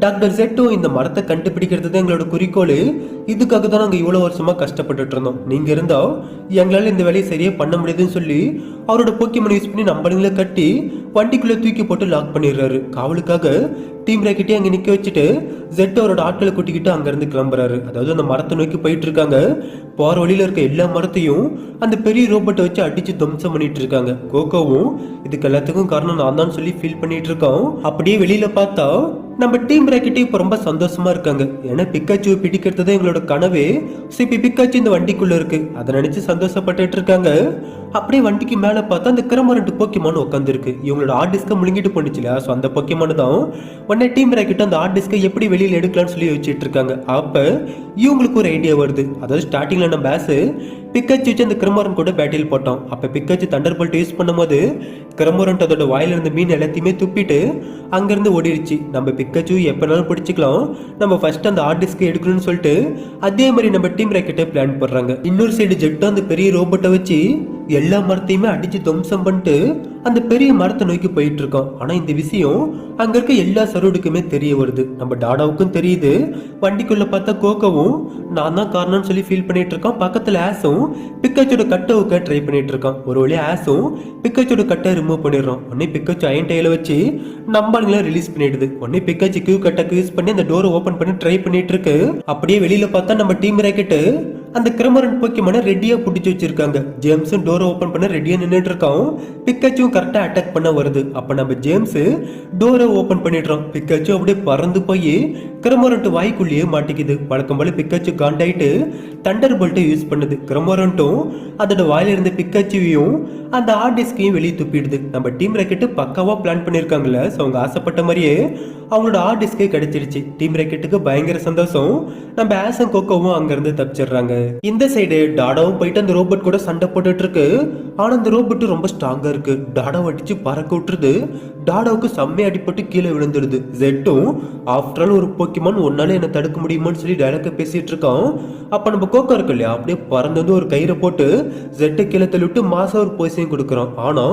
டாக்டர் ஜெட்டும் இந்த மரத்தை கண்டுபிடிக்கிறது தான் எங்களோட குறிக்கோள், இதுக்காக தான் நாங்கள் இவ்வளோ வருஷமா கஷ்டப்பட்டுட்டு இருந்தோம், நீங்க இருந்தா எங்களால் இந்த வேலையை சரியா பண்ண முடியாதுன்னு சொல்லி அவரோட போக்கிமான் யூஸ் பண்ணி நம்பளுங்களை கட்டி வண்டிக்குள்ள தூக்கி போட்டு லாக் பண்ணிடுறாரு. காவலுக்காக டீம் ராக்கெட்டே அங்க நிக்க வச்சுட்டு ஜெட் அவரோட ஆட்களை கூட்டிக்கிட்டு அங்க இருந்து கிளம்புறாரு. அதாவது அந்த மரத்தை நோக்கி போயிட்டு இருக்காங்க. போற வழியில இருக்க எல்லா மரத்தையும் அந்த பெரிய ரோபோட்டை வச்சு அடிச்சு துவம்சம் பண்ணிட்டு இருக்காங்க. கோகோவும் இதுக்கு எல்லாத்துக்கும் காரணம் நான் தான் சொல்லி ஃபீல் பண்ணிட்டு இருக்கோம். அப்படியே வெளியில பார்த்தா நம்ம டீம் ராக்கெட்டே இப்ப ரொம்ப சந்தோஷமா இருக்காங்க. ஏன்னா பிக்காச்சுவை பிடிக்கிறது தான் எங்களோட கனவே. இப்ப பிக்காச்சு இந்த வண்டிக்குள்ள இருக்கு, அதை நினைச்சு சந்தோஷப்பட்டு இருக்காங்க. அப்படியே வண்டிக்கு மேல பார்த்தா அந்த கிரமரண்ட் போக்கிமான் உட்காந்து இருக்கு. இவங்களோட ஹார்ட் டிஸ்கை முழுங்கிட்டு போனிச்சு இல்லையா, ஸோ அந்த போக்கிமான் தான். உடனே டீம் ராக்கெட் அந்த ஹார்ட் டிஸ்கை எப்படி வெளியில் எடுக்கலாம்னு சொல்லி வச்சுட்டு இருக்காங்க. அப்ப இவங்களுக்கு ஒரு ஐடியா வருது. அதாவது ஸ்டார்டிங்ல நம்ம பேஸ் பிக்காச்சு வச்சு அந்த கிரமரன் கூட பேட்டில் போட்டோம். அப்ப பிக்காச்சு தண்டர் போல்ட் யூஸ் பண்ணும்போது கிரமரண்ட் அதோட வாயில இருந்த மீன் எல்லாத்தையுமே துப்பிட்டு அங்கிருந்து ஓடிடுச்சு. நம்ம பிக்காச்சு எப்பனாலும் பிடிச்சிக்கலாம், நம்ம ஃபர்ஸ்ட் அந்த ஹார்ட் டிஸ்கை எடுக்கணும்னு சொல்லிட்டு அதே மாதிரி நம்ம டீம் ராக்கெட்டை பிளான் பண்றாங்க. இன்னொரு சைடு ஜெட்டும் அந்த பெரிய ரோபோட்டை வச்சு எல்லா மரத்தையுமே அடிச்சு துவம்சம் பண்ணிட்டு அந்த பெரிய மரத்தை நோக்கி போயிட்டு இருக்கோம். ஆனா இந்த விஷயம் அங்க இருக்க எல்லா சரோடுக்குமே தெரிய வருது. நம்ம டாடாவுக்கும் தெரியுது. வண்டிக்குள்ள பார்த்தா கோகோவும் நான் தான் காரணம்னு சொல்லி ஃபீல் பண்ணிட்டு இருக்கோம். பக்கத்துல ஆஸும் பிக்காச்சோட கட்டை வைக்க ட்ரை பண்ணிட்டு இருக்கான். ஒரு வழியா ஆஸும் பிக்காச்சோட கட்டை ரிமூவ் பண்ணிடுறோம். உடனே பிக்காச்சு அயன் டைல வச்சு நம்பானுங்களை ரிலீஸ் பண்ணிடுது. உடனே பிக்காச்சு கியூ கட்டை யூஸ் பண்ணி அந்த டோரை ஓபன் பண்ணி ட்ரை பண்ணிட்டு இருக்கு. அப்படியே வெளியில பார்த்தா நம்ம டீம் ராக்கெட்டு அந்த கிரமரன் போக்கிமான ரெடியா புடிச்சு வச்சிருக்காங்க. ஜேம்ஸும் டோரை ஓபன் பண்ண ரெடியா நின்றுட்டு இருக்கான். பிக்காச்சும் கரெக்டா அட்டாக் பண்ண வருது. அப்ப நம்ம ஜேம்ஸ் டோரை ஓபன் பண்ணிடுறோம். பிக்காச்சு அப்படியே பறந்து போய் கிரமரண்ட் வாய்க்குள்ளேயே மாட்டிக்குது. வழக்கம் போல பிக்காச்சு காண்டாயிட்டு தண்டர் போல்ட்டை யூஸ் பண்ணுது. கிரமரண்ட்டும் அதோட வாயில இருந்த பிக்காச்சுவையும் அந்த ஹார்ட் டிஸ்கையும் வெளியே துப்பிடுது. நம்ம டீம் ராக்கெட்டு பக்காவா பிளான் பண்ணிருக்காங்கல்ல, ஸோ அவங்க ஆசைப்பட்ட மாதிரியே அவங்களோட ஹார்ட் டிஸ்கே கிடைச்சிருச்சு. டீம் ராக்கெட்டுக்கு பயங்கர சந்தோஷம். நம்ம ஆசம் கோகோவும் அங்க இருந்து தப்பிச்சிடுறாங்க. இந்த சைடு டாடாவும் போயிட்டு அந்த ரோபோட் கூட சண்டை போட்டுட்டு இருக்கு. ஆனா அந்த ரோபோட் ரொம்ப ஸ்ட்ராங்கா இருக்கு. டாடாவை அடிச்சு பறக்க விட்டுருது. டாடாவுக்கு செம்மையா அடிப்பட்டு கீழே விழுந்துடுது. ஜெட்டும் ஆஃப்டர் ஆல் ஒரு போக்கிமான் ஒன்னால என்ன தடுக்க முடியுமான்னு சொல்லி டைலாக பேசிட்டு இருக்கான். அப்ப நம்ம கோகோ இருக்கு இல்லையா, அப்படியே பறந்து வந்து ஒரு கயிறை போட்டு ஜெட்டை கீழே தள்ளிவிட்டு மாசா ஒரு பொசிஷன் கொடுக்குறோம். ஆனா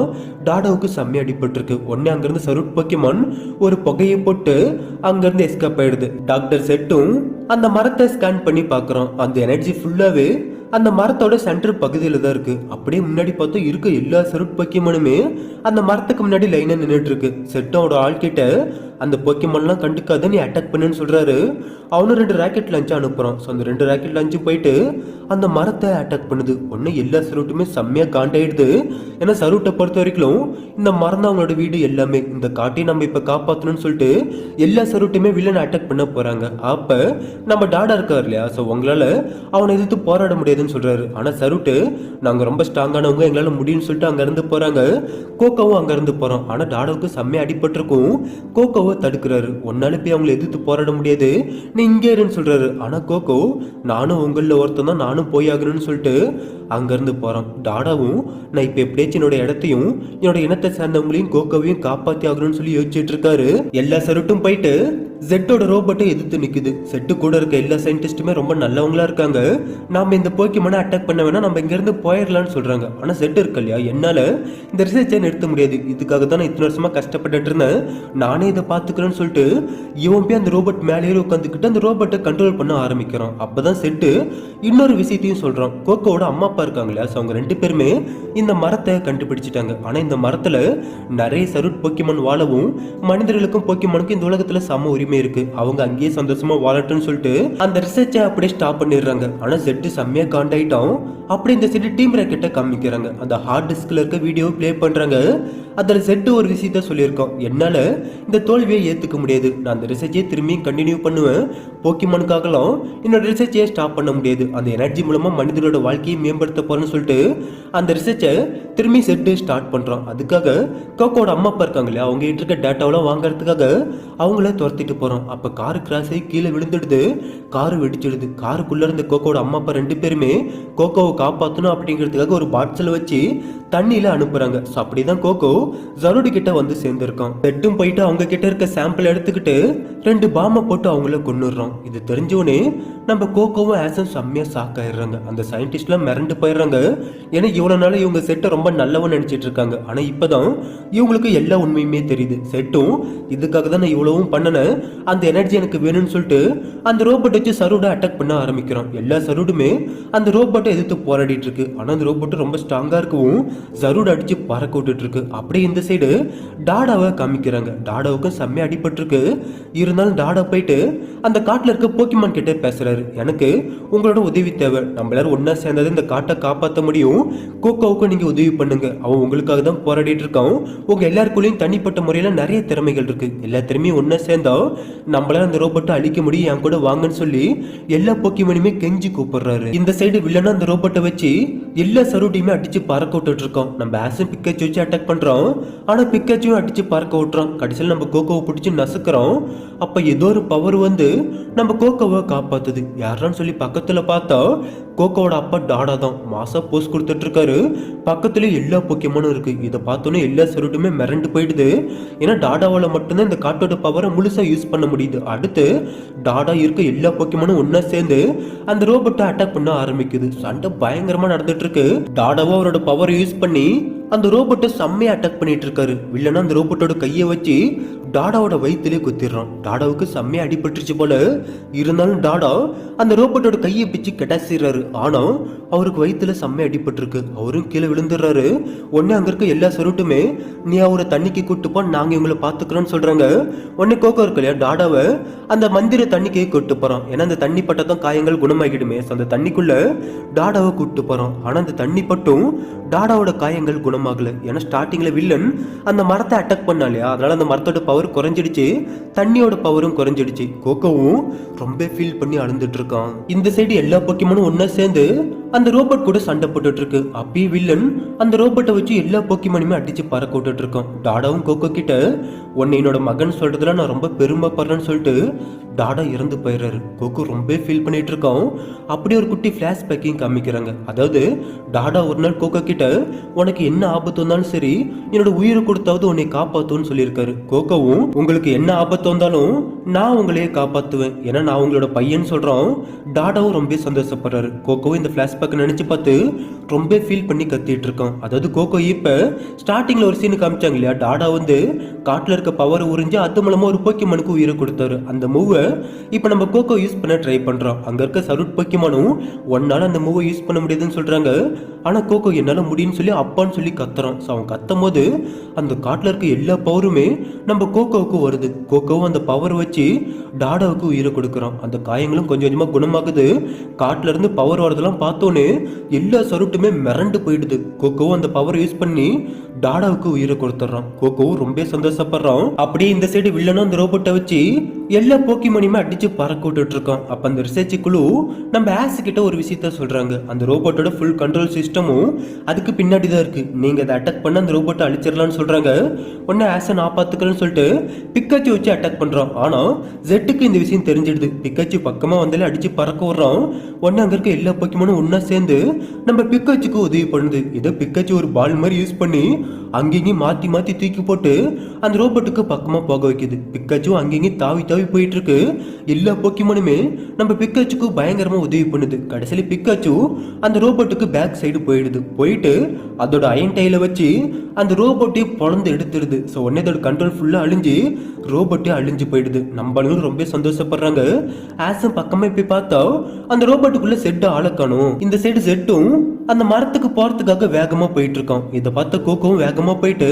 டாடாவுக்கு செம்மையா அடிப்பட்டு இருக்கு. உடனே அங்கிருந்து சருட் போக்கிமான் ஒரு புகையை போட்டு அங்கிருந்து எஸ்கேப் ஆயிடுது. டாக்டர் ஜெட்டும் அந்த மரத்தை ஸ்கேன் பண்ணி பாக்குறோம். அந்த எனர்ஜி ஃபுல்லாவே அந்த மரத்தோட சென்டர் பகுதியில தான் இருக்கு. அப்படியே முன்னாடி பார்த்தா இருக்க எல்லா சருட் போக்கிமானுமே அந்த மரத்துக்கு முன்னாடி லைனா நின்றுட்டு இருக்கு. செட்டோட ஆள்கிட்ட அந்த போக்கிமான்லாம் கண்டுக்காத நீ அட்டாக் பண்ணுன்னு சொல்றாரு. அவனும் 2 ராக்கெட் லஞ்சு அனுப்புறான். ஸோ அந்த 2 ராக்கெட் லஞ்சு போயிட்டு அந்த மரத்தை அட்டாக் பண்ணுது. ஒன்னு எல்லா சருட்டுமே செம்மையா காண்டாயிடுது. ஏன்னா சருட்டை பொறுத்த வரைக்கும் இந்த மரம் தான் அவங்களோட வீடு எல்லாமே. இந்த காட்டையும் நம்ம இப்ப காப்பாற்றணும்னு சொல்லிட்டு எல்லா சருட்டுமே வில்லனை அட்டாக் பண்ண போறாங்க. அப்ப நம்ம டாடா இருக்காரு இல்லையா, ஸோ உங்களால அவனை எதிர்த்து போராட முடியாதுன்னு சொல்றாரு. ஆனா சருட்டு நாங்க ரொம்ப ஸ்ட்ராங்கானவங்க, எங்களால முடியும்னு சொல்லிட்டு அங்க இருந்து போறாங்க. கோகோவும் அங்க இருந்து போறோம். ஆனா டாடாவுக்கு செம்மையா அடிபட்டிருக்கும். கோகோவை தடுக்கிறாரு. ஒன்னால போய் அவங்களை எதிர்த்து போராட முடியாது, நீ இங்கே இருன்னு சொல்றாரு. ஆனா கோகோ நானும் உங்கள ஒருத்தன் தான், நானும் போய் ஆகணும்னு சொல்லிட்டு அங்க இருந்து போறான். டாடாவும் நான் இப்ப எப்படியாச்சும் என்னோட இடத்தையும் என்னோட இனத்தை சேர்ந்தவங்களையும் கோகோவையும் காப்பாத்தி ஆகணும்னு சொல்லி யோசிச்சுட்டு இருக்காரு. எல்லா சருட்டும் போயிட்டு ஜெட்டோட ரோபோட்டை எதிர்த்து நிக்குது. செட்டு கூட இருக்க எல்லா சயின்டிஸ்டுமே ரொம்ப நல்லவங்களா இருக்காங்க. நாம இந்த போக்கிமானை அட்டாக் பண்ண வேணா, நம்ம இங்க இருந்து போயிடலாம்னு சொல்றாங்க. ஆனா செட் இருக்கு இல்லையா, என்னால இந்த ரிசர்ச்சை நிறுத்த முடியாது, இதுக்காக தான் நான் இத்தனை வருஷமா கஷ்டப்பட்டு இருந்தேன், நானே இதை பாத்துக்கிறேன்னு சொல்லிட்டு இவன் போய் அந்த ரோபோட் மேலேயே உட்காந்துக்கிட்டு அந்த ரோபோட்டை கண்ட்ரோல் பண்ண ஆரம்பிக்கிறான். அப்பதான் செட்டு இன்னொரு விஷயத்தையும் சொல்றான். கோகோவோட அம்மா அப்பா இருக்காங்க இல்லையா, அவங்க 2 பேருமே இந்த மரத்தை கண்டுபிடிச்சிட்டாங்க. ஆனா இந்த மரத்துல நிறைய சருட் போக்கிமான் வாழவும் மனிதர்களுக்கும் போக்கிமானுக்கும் இந்த உலகத்துல சம உரிமை இருக்கு, அவங்க அங்கேயே சந்தோஷமா வாழட்டும்னு சொல்லிட்டு அந்த ரிசர்ச்சை அப்படியே ஸ்டாப் பண்ணிடுறாங்க. ஆனா செட்டு செம்மையா காண்டாயிட்டோம். அப்படி இந்த செட்டு டீம் ராக்கெட்டை காமிக்கிறாங்க. அந்த ஹார்ட் டிஸ்க்ல இருக்க வீடியோ பிளே பண்றாங்க. அதுல செட்டு ஒரு விஷயத்த சொல்லியிருக்கோம், என்னால இந்த தோல்வியை ஏத்துக்க முடியாது, நான் அந்த ரிசர்ச்சையே திரும்பி கண்டினியூ பண்ணுவேன், போக்கிமானுக்காகலாம் என்னோட ரிசர்ச்சையே ஸ்டாப் பண்ண முடியாது, அந்த எனர்ஜி மூலமா மனிதனோட வாழ்க்கையை மேம்படுத்த போறேன்னு சொல்லிட்டு அந்த ரிசர்ச்சை திரும்பி செட்டு ஸ்டார்ட் பண்றோம். அதுக்காக கோகோட அம்மா அப்பா இருக்காங்க இல்லையா, அவங்க கிட்ட இருக்க டேட்டாவெல்லாம் வாங்கறதுக்காக அவங்கள துரத்திட்டு போறோம். அப்ப காரு கிராஸ் ஆகி கீழே விழுந்துடுது. காரு வெடிச்சிடுது. காருக்குள்ள இருந்த கோகோட அம்மா அப்பா 2 பேருமே கோகோவை காப்பாற்றணும் அப்படிங்கிறதுக்காக ஒரு பாட்டில் வச்சு தண்ணியில அனுப்புறாங்க. ஸோ அப்படிதான் கோகோ ஜரோடி கிட்ட வந்து சேர்ந்துருக்கான். பெட்டும் போயிட்டு அவங்க கிட்ட இருக்க சாம்பிள் எடுத்துக்கிட்டு 2 பாம்பை போட்டு அவங்கள கொன்னுடுறோம். இது தெரிஞ்சோடனே நம்ம கோகோவும் ஆசம் செம்மையா ஷாக் ஆயிடுறாங்க. அந்த சயின்டிஸ்ட்லாம் மிரண்டு போயிடுறாங்க. ஏன்னா இவ்வளவு நாள் இவங்க செட்டை ரொம்ப ரொம்ப நல்லவன் நினைச்சிட்டு இருக்காங்க. ஆனா இப்பதான் இவங்களுக்கு எல்லா உண்மையுமே தெரியுது. செட்டும் இதுக்காக தான் நான் இவ்வளவும் பண்ணனேன், அந்த எனர்ஜி எனக்கு வேணும்னு சொல்லிட்டு அந்த ரோபோட் வச்சு சருடை அட்டாக் பண்ண ஆரம்பிக்கிறான். எல்லா சருடுமே அந்த ரோபோட்டை எதிர்த்து போராடிட்டு இருக்கு. ஆனா அந்த ரோபோட் ரொம்ப ஸ்ட்ராங்கா இருக்கவும் சருடு அடிச்சு பறக்க விட்டுட்டு இருக்கு. அப்படியே இந்த சைடு டாடாவை காமிக்கிறாங்க. டாடாவுக்கும் செம்மையா அடிபட்டு இருக்கு. இருந்தாலும் டாடா போயிட்டு அந்த காட்டுல இருக்க போக்கிமான் கிட்ட பேசுறாரு. எனக்கு உங்களோட உதவி தேவை, நம்ம எல்லாரும் ஒன்னா சேர்ந்தது இந்த காட்டை காப்பாற்ற முடியும், கோகோவுக்கும் நீங்க உதவி பண்ணுங்க, அவன் உங்களுக்காக தான் போராடிட்டு இருக்கான், உங்க எல்லாருக்குள்ளேயும் தனிப்பட்ட முறையில நிறைய திறமைகள் இருக்கு, எல்லா திறமையும் ஒன்னா சேர்ந்தா நம்மளால அந்த ரோபோட்டை அழிக்க முடியும், என் கூட வாங்கன்னு சொல்லி எல்லா போக்கிமானுமே கெஞ்சி கூப்பிடுறாரு. இந்த சைடு வில்லனா அந்த ரோபோட்டை வச்சு எல்லா சருட்டையுமே அடிச்சு பறக்க விட்டுட்டு இருக்கோம். நம்ம ஆசம் பிக்காச்சு வச்சு அட்டாக் பண்றோம், ஆனா பிக்காச்சும் அடிச்சு பறக்க விட்டுறோம். கடைசியில் நம்ம கோகோவை பிடிச்சி நசுக்கிறோம். அப்ப ஏதோ ஒரு பவர் வந்து நம்ம கோகோவை காப்பாத்துது. யாரான்னு சொல்லி பக்கத்துல பார்த்தா கோகோவோட அப்பா டாடா தான் மாசா போஸ்ட் கொடுத்துட்டு இருக்காரு. பக்கத்துல எல்லா போக்கியமானும் இருக்கு. இதை பார்த்தோன்னே எல்லா சருட்டுமே மிரண்டு போயிடுது. ஏன்னா டாடாவால மட்டும்தான் இந்த காட்டோட பவரை முழுசா யூஸ் பண்ண முடியுது. அடுத்து டாடா இருக்க எல்லா போக்கியமானும் ஒன்னா சேர்ந்து அந்த ரோபோட்டை அட்டாக் பண்ண ஆரம்பிக்குது. சண்டை பயங்கரமா நடந்துட்டு இருக்கு. டாடாவோ அவரோட பவரை யூஸ் பண்ணி அந்த ரோபோட்டை செம்மையா அட்டாக் பண்ணிட்டு இருக்காரு. வில்லனா அந்த ரோபோட்டோட கையை வச்சு டாடாவோட வயிற்றுலேயே குத்திடுறான். டாடாவுக்கு செம்மையா அடிபட்டுருச்சு போல. இருந்தாலும் டாடா அந்த ரோபோட்டோட கையை பிச்சு கெட்டாசிடுறாரு. ஆனா அவருக்கு வயிற்றுல செம்மையா அடிபட்டிருக்கு. அவரும் கீழே விழுந்துடுறாரு. உடனே அங்க இருக்க எல்லா சருட்டுமே நீ அவரை தண்ணிக்கு கூட்டுப்போ, நாங்க இவங்களை பாத்துக்கிறோம்னு சொல்றாங்க. உடனே கோகோ இருக்கு இல்லையா, டாடாவை அந்த மந்திர தண்ணிக்கே கூட்டு போறான். ஏன்னா அந்த தண்ணி பட்டதான் காயங்கள் குணமாகிடுமே. அந்த தண்ணிக்குள்ள டாடாவை கூட்டு போறான். ஆனா அந்த தண்ணி பட்டும் டாடாவோட காயங்கள் குணமாகல. ஏன்னா ஸ்டார்டிங்ல வில்லன் அந்த மரத்தை அட்டாக் பண்ணா இல்லையா, அதனால அந்த மரத்தோட பவர் குறைஞ்சிடுச்சு, தண்ணியோட பவரும் குறைஞ்சிடுச்சு. கோகோவும் ரொம்ப ஃபீல் பண்ணி அழுந்துட்டு இருக்கான். இந்த சைடு எல்லா போக்கிமானும் ஒன்னா சேர்ந்து அந்த ரோபோட் கூட சண்டை போட்டுட்டு இருக்கு. அப்பயே வில்லன் அந்த ரோபோட்டை வச்சு எல்லா போக்கிமானுமே அடிச்சு பறக்க விட்டுட்டு இருக்கான். டாடாவும் கோகோ கிட்ட உன்னை என்னோட மகன் சொல்றதுல நான் ரொம்ப பெருமைப்படுறேன்னு சொல்லிட்டு டாடா இறந்து போயிடுறாரு. கோகோ ரொம்ப ஃபீல் பண்ணிட்டு இருக்கான். அப்படியே ஒரு குட்டி பிளாஷ்பேக்கையும் காமிக்கிறாங்க. அதாவது டாடா ஒரு நாள் கோகோ கிட்ட உனக்கு என்ன ஆபத்து வந்தாலும் சரி என்னோட உயிரை கொடுத்தாவது உன்னை காப்பாத்துன்னு சொல்லியிருக்காரு. கோகோவும் உங்களுக்கு என்ன ஆபத்து வந்தாலும் நான் உங்களையே காப்பாத்துவேன், ஏன்னா நான் உங்களோட பையன் சொல்றான். டாடாவும் ரொம்ப சந்தோஷப்படுறாரு. கோகோவும் இந்த பிளாஷ்பேக் நினைச்சு பார்த்து ரொம்ப ஃபீல் பண்ணி கத்திட்டு இருக்கான். அதாவது கோகோ இப்ப ஸ்டார்டிங்ல ஒரு சீன் காமிச்சாங்க இல்லையா, டாடா வந்து காட்டுல இருக்க பவர் உறிஞ்சு அது மூலமா ஒரு போக்கிமானுக்கு உயிரை கொடுத்தாரு. அந்த மூவை இப்ப நம்ம கோகோ யூஸ் பண்ண ட்ரை பண்றோம். அங்க இருக்க சருட் போக்கிமானும் ஒன்னால அந்த மூவை யூஸ் பண்ண முடியாதுன்னு சொல்றாங்க. ஆனா கோகோ என்னால முடியும்னு சொல்லி அப்பான்னு சொல்லி கத்துறான். அவன் கத்தும் போது அந்த காட்டுல இருக்க எல்லா பவருமே நம்ம கோகோவுக்கு வருது. கோகோவும் அந்த பவர் வச்சு டாடாவுக்கு உயிரை கொடுக்குறான். அந்த காயங்களும் கொஞ்சம் கொஞ்சமா குணமாகுது. காட்டுல இருந்து பவர் வரதெல்லாம் பார்த்தோன்னே எல்லா சருட்டுமே மிரண்டு போயிடுது. கோகோவும் அந்த பவர் யூஸ் பண்ணி டாடாவுக்கு உயிரை கொடுத்துட்றான். கோகோவும் ரொம்ப சந்தோஷப்படுறான். அப்படியே இந்த சைடு வில்லனும் அந்த ரோபோட்டை வச்சு எல்லா போக்கிமானையுமே அடிச்சு பறக்க விட்டுட்டு இருக்கான். அப்ப அந்த ரிசர்ச் குழு நம்ம ஆஸ் கிட்ட ஒரு விஷயத்த சொல்றாங்க. அந்த ரோபோட்டோட ஃபுல் கண்ட்ரோல் சிஸ்டமும் அதுக்கு பின்னாடி தான் இருக்கு, நீங்க அதை அட்டாக் பண்ண அந்த ரோபோட்டை அழிச்சிடலாம்னு சொல்றாங்க. உடனே ஆஸை நான் பாத்துக்கிறேன்னு சொல்லிட்டு பிக்காச்சி வச்சு அட்டாக் பண்றான். ஆனா ஜெட்டுக்கு இந்த விஷயம் தெரிஞ்சிடுது. பிக்காச்சி பக்கமா வந்தாலே அடிச்சு பறக்க விடுறான். உடனே அங்க இருக்க எல்லா போக்கிமானும் ஒன்னா சேர்ந்து நம்ம பிக்காச்சிக்கு உதவி பண்ணுது. இதை பிக்காச்சி ஒரு பால் மாதிரி யூஸ் பண்ணி அங்கேயும் மாத்தி மாத்தி தூக்கி போட்டு அந்த ரோபோட்டுக்கு பக்கமா போக வைக்குது. பிக்காச்சு அங்கேயும் தாவி தாவி போயிட்டு இருக்கு. எல்லா போக்கிமானுமே நம்ம பிக்காச்சுக்கு பயங்கரமா உதவி பண்ணுது. கடைசியில பிக்காச்சு அந்த ரோபோட்டுக்கு பேக் சைடு போயிடுது. போயிட்டு அதோட அயன் டைல வச்சு அந்த ரோபோட்டை பொழந்து எடுத்துடுது. ஸோ உடனே அதோட கண்ட்ரோல் ஃபுல்லா அழிஞ்சு ரோபோட்டே அழிஞ்சு போயிடுது. நம்மளும் ரொம்ப சந்தோஷப்படுறாங்க. ஆசம் பக்கமா போய் பார்த்தா அந்த ரோபோட்டுக்குள்ள செட்டு ஆளக்கணும். இந்த சைடு செட்டும் அந்த மரத்துக்கு போறதுக்காக வேகமா போயிட்டு இருக்கான். இதை பார்த்த கோகோவும் வேகமா போயிட்டு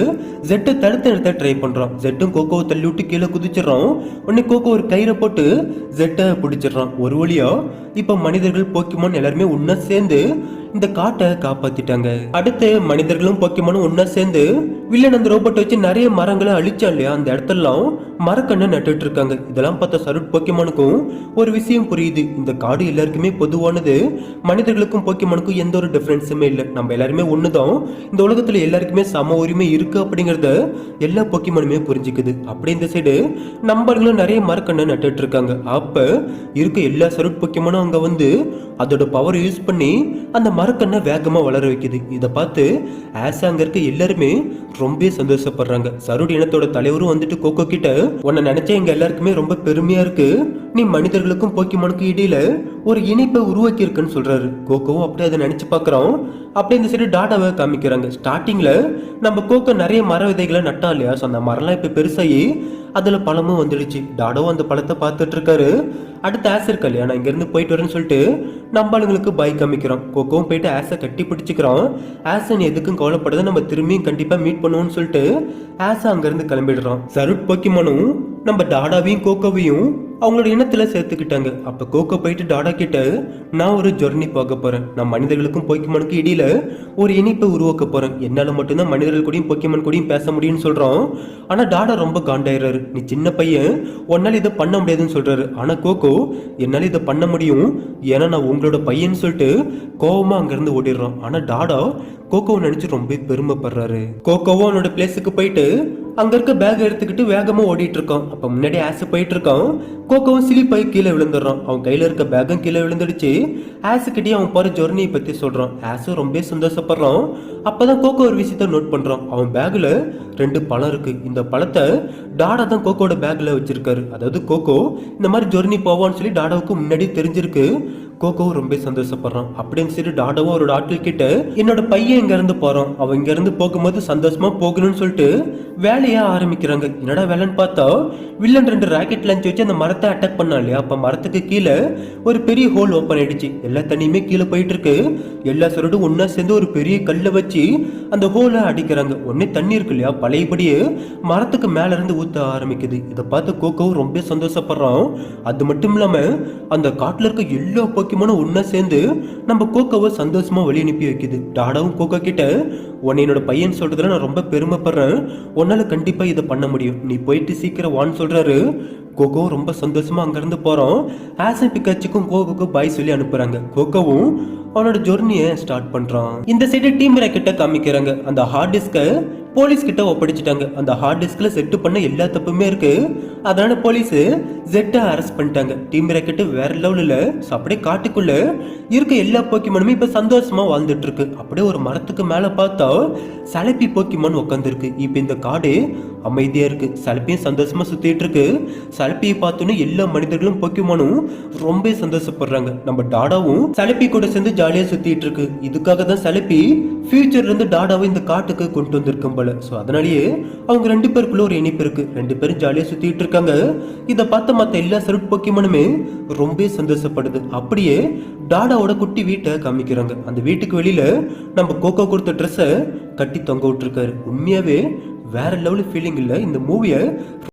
ஜெட்டை தடுத்து நிறுத்த ட்ரை பண்றான். ஜெட்டும் கோகோவை தள்ளி விட்டு கீழே குதிச்சிடறான். உடனே கோகோ ஒரு கயிறை போட்டு ஜெட்டை பிடிச்சிடறான். ஒரு வழியா இப்ப மனிதர்கள் போக்கிமான் எல்லாருமே ஒன்னா சேர்ந்து இந்த காட்டை காப்பாத்திட்டாங்க. அடுத்து மனிதர்களும் போக்கிமானும் ஒன்னா சேர்ந்து வில்லன் அந்த ரோபோட்டை வச்சு நிறைய மரங்களை அழிச்சா இல்லையா, அந்த இடத்துலாம் மரக்கண்ணை நட்டுட்டு இருக்காங்க. இதெல்லாம் பார்த்த சருட் போக்கிமானுக்கும் ஒரு விஷயம் புரியுது. இந்த காடு எல்லாருக்குமே பொதுவானது, மனிதர்களுக்கும் போக்கிமானுக்கும் எந்த ஒரு டிஃபரன்ஸுமே இல்லை, நம்ம எல்லாருமே ஒண்ணுதான், இந்த உலகத்துல எல்லாருக்குமே சம உரிமை இருக்கு அப்படிங்கறத எல்லா போக்கிமானுமே புரிஞ்சுக்குது. அப்படி இந்த சைடு நம்பர்களும் நிறைய மரக்கண்ணை நட்டுட்டு இருக்காங்க. அப்ப இருக்க எல்லா சருட் போக்கிமானும் அங்க வந்து அதோட பவர் யூஸ் பண்ணி அந்த மரக்கண்ணை வேகமா வளர வைக்குது. இதை பார்த்து ஆசா அங்க இருக்க எல்லாருமே ரொம்ப சந்தோஷப்படுறாங்க. சருட் இனத்தோட தலைவரும் வந்துட்டு கோகோ கிட்ட உன்னை நினைச்சா எங்க எல்லாருக்குமே ரொம்ப பெருமையா இருக்கு, நீ மனிதர்களுக்கும் போக்கிமானுக்கும் இடையில ஒரு இணைப்பை உருவாக்கி இருக்குன்னு சொல்றாரு. கோகோவும் அப்படியே அதை நினைச்சு பாக்குறான். அப்படியே இந்த சைடு டாடாவை காமிக்கிறாங்க. ஸ்டார்டிங்ல நம்ம கோகோ நிறைய மர விதைகளை நட்டா இல்லையா, ஸோ அந்த மரம்லாம் இப்போ பெருசாகி அதுல பழமும் வந்துடுச்சு. டாடாவும் அந்த பழத்தை பார்த்துட்டு இருக்காரு. அடுத்து ஆஸ் இருக்கா இல்லையா, நான் இங்கேருந்து போயிட்டு வரேன்னு சொல்லிட்டு நம்ம ஆளுங்களுக்கு பாய் காமிக்கிறோம். கோகோவும் போயிட்டு ஆஸை கட்டி பிடிச்சிக்கிறோம். ஆஸை நீ எதுக்கும் கவலைப்படாத, நம்ம திரும்பியும் கண்டிப்பா மீட் பண்ணுவோம்னு சொல்லிட்டு ஆஸை அங்கிருந்து கிளம்பிடுறோம். சருட் போக்கிமானும் நம்ம டாடாவையும் கோகோவையும் அவங்களோட இனத்துல சேர்த்துக்கிட்டாங்க. அப்ப கோகோ போயிட்டு டாடா கிட்ட, நான் ஒரு ஜொர்னி போக போறேன், நான் மனிதர்களுக்கும் போக்கிமானுக்கும் இடையில ஒரு இணைப்பை உருவாக்க போறேன், என்னால மட்டும்தான் மனிதர்கள் கூடயும் போக்கிமான் கூடயும் பேச முடியும்னு சொல்றோம். ஆனா டாடா ரொம்ப காண்டாயிடுறாரு. நீ சின்ன பையன், உன்னால இதை பண்ண முடியாதுன்னு சொல்றாரு. ஆனா கோகோ, என்னால இதை பண்ண முடியும், ஏன்னா நான் உங்களோட பையன் சொல்லிட்டு கோவமா அங்கிருந்து ஓடிடுறான். ஆனா டாடா கோகோவை நினைச்சு ரொம்ப பெருமைப்படுறாரு. கோகோவும் அவனோட பிளேஸுக்கு போயிட்டு அங்க இருக்க பேக் எடுத்துக்கிட்டு வேகமா ஓடிட்டு இருக்கான். அப்ப முன்னாடி ஆஸ் போயிட்டு இருக்கான். கோகோவும் சிலிப்பாய் கீழே விழுந்துடுறான். அவன் கையில இருக்க பேக்கும் கீழே விழுந்துடுச்சு. ஆஸ் கிட்டே அவன் போற ஜொர்னியை பத்தி சொல்றான். ஆஸும் ரொம்ப சந்தோஷப்படுறான். அப்பதான் கோகோ ஒரு விஷயத்த நோட் பண்றான். அவன் பேக்ல 2 பழம் இருக்கு. இந்த பழத்தை டாடா தான் கோகோட பேக்ல வச்சிருக்காரு. அதாவது கோகோ இந்த மாதிரி ஜொர்னி போவான்னு சொல்லி டாடாவுக்கு முன்னாடி தெரிஞ்சிருக்கு. கோகோவும் ரொம்ப சந்தோஷப்படுறான். அப்படின்னு சொல்லி டாடாவும் அவரோட ஆட்கள் கிட்ட, என்னோட பையன் இங்க இருந்து போறான், அவன் இங்க இருந்து போகும்போது சந்தோஷமா போகணும்னு சொல்லிட்டு வேலையா ஆரம்பிக்கிறாங்க. என்னடா வேலைன்னு பார்த்தா, வில்லன் 2 ராக்கெட் லான்ச் வச்சு அந்த மரத்தை அட்டாக் பண்ணா இல்லையா, அப்ப மரத்துக்கு கீழே ஒரு பெரிய ஹோல் ஓப்பன் ஆயிடுச்சு. எல்லா தண்ணியுமே கீழே போயிட்டு இருக்கு. எல்லா சருடும் ஒன்னா சேர்ந்து ஒரு பெரிய கல்லை வச்சு அந்த ஹோலை அடிக்கிறாங்க. உடனே தண்ணி இருக்கு இல்லையா, பழையபடியே மரத்துக்கு மேல இருந்து ஊத்த ஆரம்பிக்குது. இதை பார்த்து கோகோவும் ரொம்ப சந்தோஷப்படுறான். அது மட்டும் இல்லாம அந்த காட்டுல இருக்க எல்லா போக்கிமானும் ஒன்னா சேர்ந்து நம்ம கோகோவை சந்தோஷமா வழி அனுப்பி வைக்குது. டாடாவும் கோகோ கிட்ட, உன்னை என்னோட பையன் சொல்றதுல நான் ரொம்ப பெருமைப்படுறேன், உன்னால கண்டிப்பா இதை பண்ண முடியும், நீ போயிட்டு சீக்கிரம் வான்னு சொல்றாரு. கோகோ ரொம்ப சந்தோஷமா அங்கிருந்து போறோம். ஆசன் பிக்காச்சுக்கும் கோகோக்கு பாய் சொல்லி அனுப்புறாங்க. கோகோவும் அவனோட ஜொர்னியை ஸ்டார்ட் பண்றான். இந்த சைடு டீம் ராக்கெட்டை காமிக்கிறாங்க. அந்த ஹார்ட் டிஸ்கை போலீஸ் கிட்ட ஒப்படைச்சிட்டாங்க. அந்த ஹார்ட் டிஸ்க்ல செட் பண்ண எல்லா தப்புமே இருக்கு. அதனால போலீஸ் ஜெட்டை அரெஸ்ட் பண்ணிட்டாங்க. டீம் ராக்கெட் வேற லெவலில் அப்படியே காட்டுக்குள்ள இருக்க எல்லா போக்கிமானுமே இப்ப சந்தோஷமா வாழ்ந்துட்டு இருக்கு. அப்படியே ஒரு மரத்துக்கு மேல பார்த்தா சலப்பி போக்கிமான் உட்காந்துருக்கு. இப்ப இந்த காடு அமைதியா இருக்கு. சலப்பியும் சந்தோஷமா சுத்திட்டு இருக்கு. சலப்பியை பார்த்தோன்னு எல்லா மனிதர்களும் போக்கிமானும் ரொம்ப சந்தோஷப்படுறாங்க. நம்ம டாடாவும் சலப்பி கூட சேர்ந்து ஜாலியா சுத்திட்டு இருக்கு. இதுக்காக தான் சலப்பி ஃபியூச்சர்ல இருந்து டாடாவை இந்த காட்டுக்கு கொண்டு வந்திருக்கும் போல. ஸோ அதனாலேயே அவங்க 2 பேருக்குள்ள ஒரு இணைப்பு இருக்கு. 2 பேரும் ஜாலியா சுத்திட்டு இருக்காங்க. இதை பார்த்த மற்ற எல்லா சருட் போக்கிமானுமே ரொம்ப சந்தோஷப்படுது. அப்படியே டாடாவோட குட்டி வீட்டை காமிக்கிறாங்க. அந்த வீட்டுக்கு வெளியில நம்ம கோகோ கொடுத்த ட்ரெஸ்ஸை கட்டி தொங்க விட்டுருக்காரு. உண்மையாவே வேற லெவல் ஃபீலிங் இல்லை. இந்த மூவியை